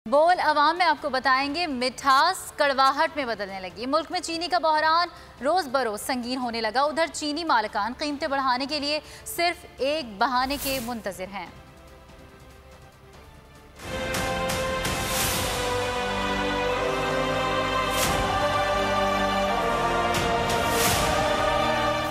बोल अवाम में आपको बताएंगे, मिठास कड़वाहट में बदलने लगी। मुल्क में चीनी का बहरान रोज बरोज संगीन होने लगा। उधर चीनी मालिकान कीमतें बढ़ाने के लिए सिर्फ एक बहाने के मुंतजिर हैं।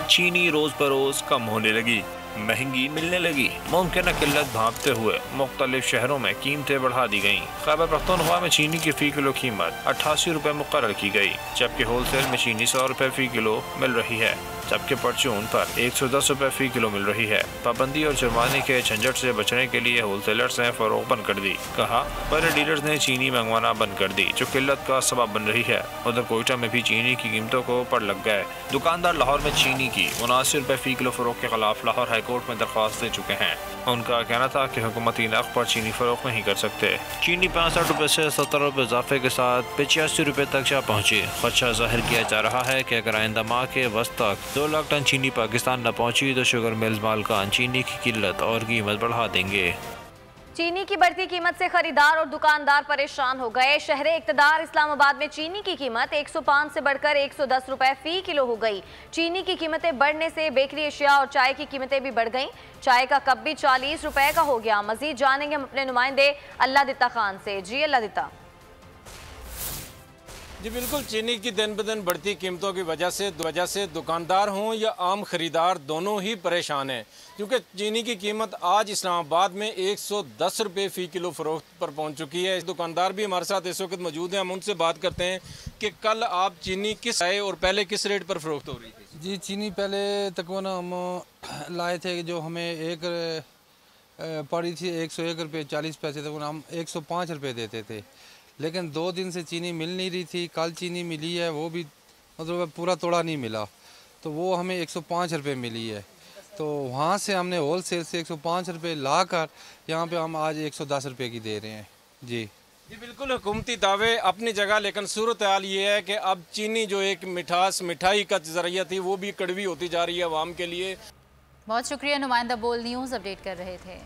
चीनी रोज बरोज कम होने लगी, महंगी मिलने लगी। मुमकिन किल्लत भांपते हुए मुख्तलिफ शहरों में कीमतें बढ़ा दी गयी। खैबर पख्तूनख्वा में चीनी की फ़ी किलो कीमत 88 रुपये मुकर्रर की गई, जबकि होलसेल में चीनी 100 रुपये फ़ी किलो मिल रही है, जबकि परचून पर 110 रुपये फ़ी किलो मिल रही है। पाबंदी और जुर्माने के झंझट से बचने के लिए होलसेलर्स ने फरोख बंद कर दी। कहा, बड़े डीलर्स ने चीनी मंगवाना बंद कर दी, जो किल्लत का सबब बन रही है। उधर कोयटा में भी चीनी की कीमतों को पड़ लग गए। दुकानदार लाहौर में चीनी की 79 रुपये फ़ी किलो फरोख के खिलाफ लाहौर हाईकोर्ट में दरख्वास्त दे चुके हैं। उनका कहना था कि हुकूमती नक़्द पर चीनी फरोख नहीं कर सकते। चीनी 65 रुपये से 70 रुपये इजाफे के साथ 85 रुपये तक जा पहुँची। खदशा जाहिर किया जा रहा है कि अगर आइंदा माह के वस्त तक 2 लाख टन चीनी पाकिस्तान न पहुँची तो शुगर मिल्स मालिकान चीनी की किल्लत और कीमत बढ़ा देंगे। चीनी की बढ़ती कीमत से खरीदार और दुकानदार परेशान हो गए। शहरे इक़्तिदार इस्लामाबाद में चीनी की कीमत 105 से बढ़कर 110 रुपए फ़ी किलो हो गई। चीनी की कीमतें बढ़ने से बेकरी अशिया और चाय की कीमतें भी बढ़ गईं। चाय का कप भी 40 रुपए का हो गया। मजीद जानेंगे हम अपने नुमाइंदे अल्लाह दिता खान से। जी अल्लाह दिता। जी बिल्कुल, चीनी की दिन ब दिन बढ़ती कीमतों की वजह से दुकानदार हों या आम ख़रीदार दोनों ही परेशान हैं, क्योंकि चीनी की कीमत आज इस्लामाबाद में 110 रुपये फ़ी किलो फ़रोख्त पर पहुंच चुकी है। दुकानदार भी हमारे साथ इस वक्त मौजूद हैं। हम उनसे बात करते हैं कि कल आप चीनी किस आए और पहले किस रेट पर फ़रोख्त हो रही थी? जी, चीनी पहले तकरीबन हम लाए थे, जो हमें एक पड़ी थी 101 रुपये 40 पैसे, तक हम 105 रुपये देते थे। लेकिन 2 दिन से चीनी मिल नहीं रही थी। कल चीनी मिली है, वो भी मतलब पूरा तोड़ा नहीं मिला, तो वो हमें 105 रुपये मिली है। तो वहाँ से हमने होल सेल से 105 रुपये ला कर यहाँ पर हम आज 110 रुपये की दे रहे हैं। जी बिल्कुल, हुकूमती दावे अपनी जगह, लेकिन सूरत हाल ये है कि अब चीनी जो एक मिठाई का ज़रिया थी वो भी कड़वी होती जा रही है आवाम के लिए। बहुत शुक्रिया, नुमाइंदा बोल न्यूज़ अपडेट कर रहे थे।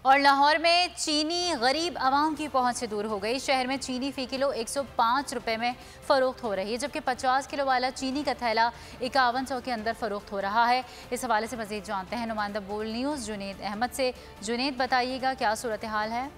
और लाहौर में चीनी गरीब आवाम की पहुंच से दूर हो गई। शहर में चीनी फ़ी किलो 105 रुपये में फ़रोख्त हो रही है, जबकि 50 किलो वाला चीनी का थैला 5100 के अंदर फ़रोख्त हो रहा है। इस हवाले से मज़ीद जानते हैं नुमाइंदा बोल न्यूज़ जुनेद अहमद से। जुनेद, बताइएगा क्या सूरत हाल है?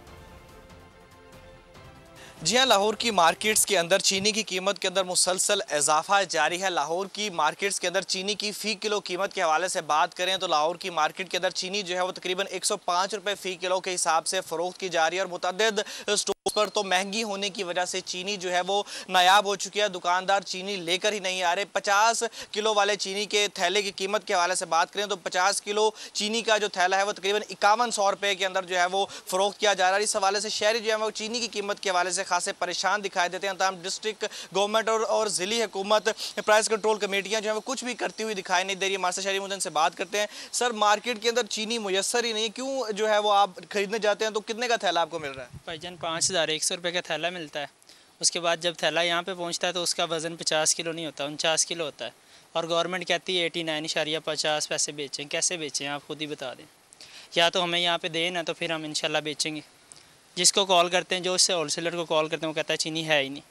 जी हाँ, लाहौर की मार्केट्स के अंदर चीनी की कीमत के अंदर मुसलसल इजाफा जारी है। लाहौर की मार्केट्स के अंदर चीनी की फ़ी किलो कीमत के हवाले से बात करें तो लाहौर की मार्केट के अंदर चीनी जो है वो तकरीबन 105 रुपये फ़ी किलो के हिसाब से फ़रोख्त की जा रही है। और मुतअद्दिद स्टोर पर तो महंगी होने की वजह से चीनी जो है वो नायाब हो चुकी है। दुकानदार चीनी लेकर ही नहीं आ रहे। 50 किलो वाले चीनी के थैले की कीमत के हवाले से बात करें तो 50 किलो चीनी का जो थैला है वो तकरीबन 5100 रुपये के अंदर जो है वो फ़रोख्त किया जा रहा है। इस हवाले से शहरी जो है वो चीनी की कीमत के हवाले से खासे परेशान दिखाई देते हैं। तमाम डिस्ट्रिक्ट गवर्नमेंट और ज़िली हुकूमत प्राइस कंट्रोल कमेटियाँ जो है वो कुछ भी करती हुई दिखाई नहीं दे रही है। हमारे शहरी मुद्दे से बात करते हैं। सर, मार्केट के अंदर चीनी मुयस्सर ही नहीं है, क्यों जो है वो आप खरीदने जाते हैं तो कितने का थैला आपको मिल रहा है? भाईजान 5100 रुपये का थैला मिलता है। उसके बाद जब थैला यहाँ पे पहुँचता है तो उसका वज़न 50 किलो नहीं होता, 49 किलो होता है। और गवर्नमेंट कहती है 89.50 पैसे बेचें। कैसे बेचें, आप खुद ही बता दें। या तो हमें यहाँ पे दें ना, तो फिर हम इंशाल्लाह बेचेंगे। जिसको कॉल करते हैं, जो इससे होलसेलर को कॉल करते हैं, वो कहता है चीनी है ही नहीं।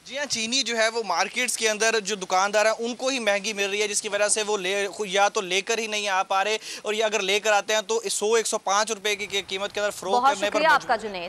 जी हाँ, चीनी जो है वो मार्केट्स के अंदर जो दुकानदार हैं उनको ही महंगी मिल रही है, जिसकी वजह से वो या तो लेकर ही नहीं आ पा रहे, और या अगर लेकर आते हैं तो 100-105 रुपये की कीमत के अंदर फ़रोख्त करने पर। आपका जुनेद।